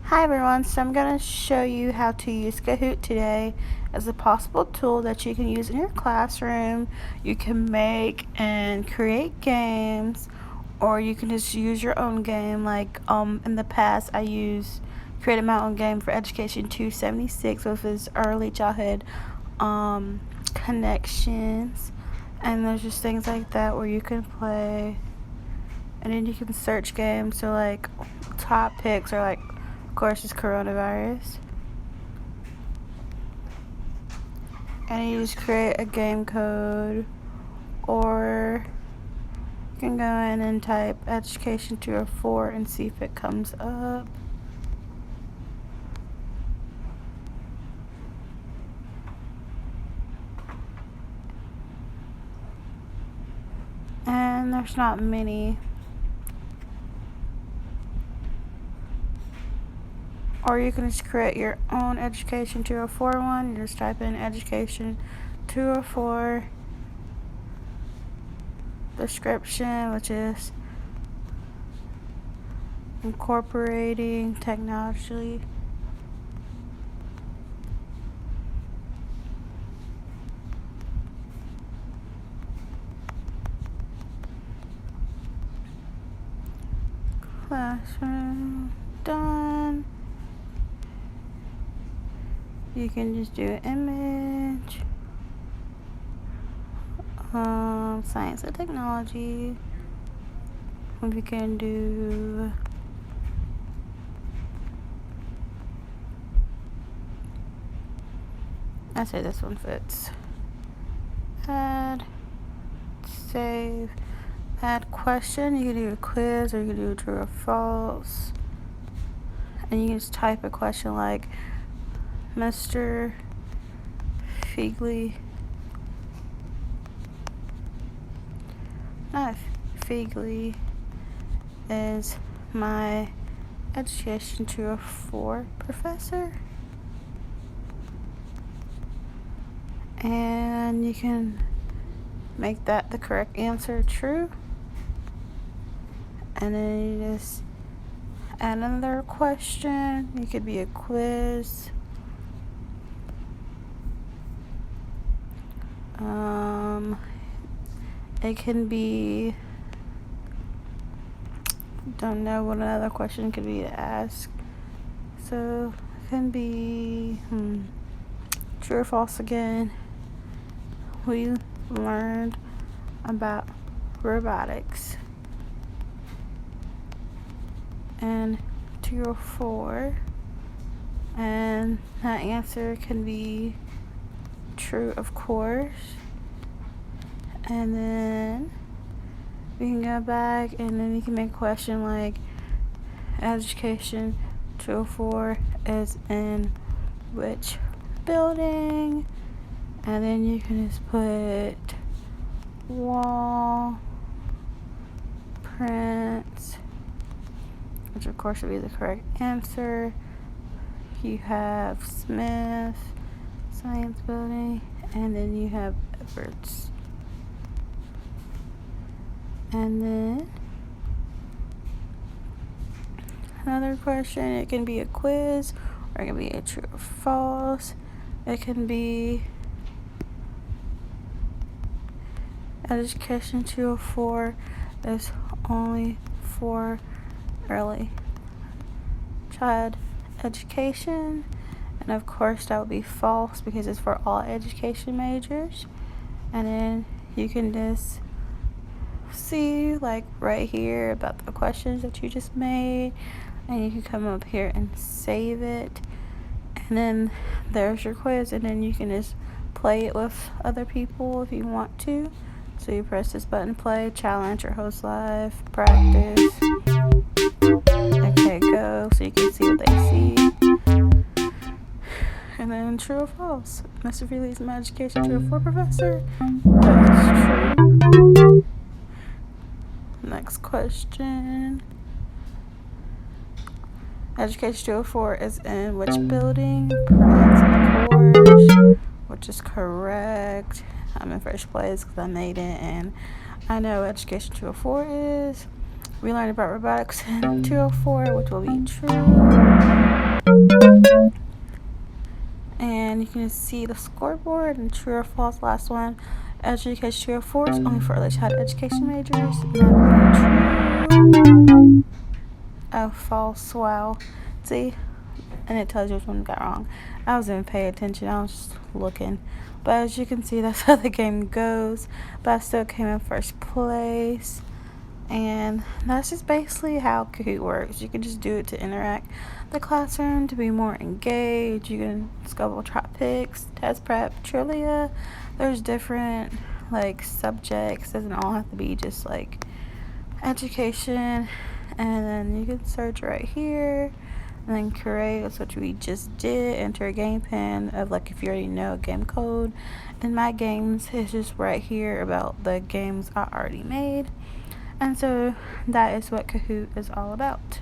Hi everyone, so I'm going to show you how to use Kahoot today as a possible tool that you can use in your classroom. You can make and create games, or you can just use your own game. Like in the past I created my own game for Education 276 with his early childhood connections, and there's just things like that where you can play, and then you can search games. So like top picks are like, of course, is coronavirus, and you just create a game code, or you can go in and type Education 204 and see if it comes up. And there's not many. Or you can just create your own Education 204 one. You just type in Education 204 description, which is incorporating technology. Classroom done. You can just do an image, science and technology. We can do I say this one fits. Add, save, add question. You can do a quiz, or you can do a true or false. And you can just type a question like, Mr. Fegley, not Fegley, is my Education 204 professor. And you can make that the correct answer true. And then you just add another question. It could be a quiz. It can be, don't know what another question could be to ask. So it can be true or false again. We learned about robotics. And 204, and that answer can be true, of course. And then we can go back, and then we can make a question like, Education 204 is in which building? And then you can just put wall prints, which of course would be the correct answer. You have Smith Science Building, and then you have Edwards. And then another question, it can be a quiz, or it can be a true or false. It can be Education 204 is only for early child education, and of course that would be false because it's for all education majors. And then you can just see like right here about the questions that you just made, and you can come up here and save it, and then there's your quiz, and then you can just play it with other people if you want to. So you press this button, play, challenge, or host live, practice. Okay, go, so you can see what they see. And then true or false. Mr. Feely is my Education 204 professor. That is true. Next question. Education 204 is in which building? Prince, of course, which is correct. I'm in first place because I made it, and I know Education 204 is. We learned about robotics in 204, which will be true. And you can see the scoreboard and true or false. Last one, education true or false, only for early childhood education majors. True. Oh, false. Wow. See, and it tells you which one got wrong. I wasn't even paying attention. I was just looking. But as you can see, that's how the game goes. But I still came in first place. And that's just basically how Kahoot works. You can just do it to interact the classroom, to be more engaged. You can schedule topics, test prep, trivia. There's different like subjects. Doesn't all have to be just like education. And then you can search right here and then create. That's what we just did. Enter a game pin of like if you already know a game code. And my games is just right here about the games I already made. And so that is what Kahoot is all about.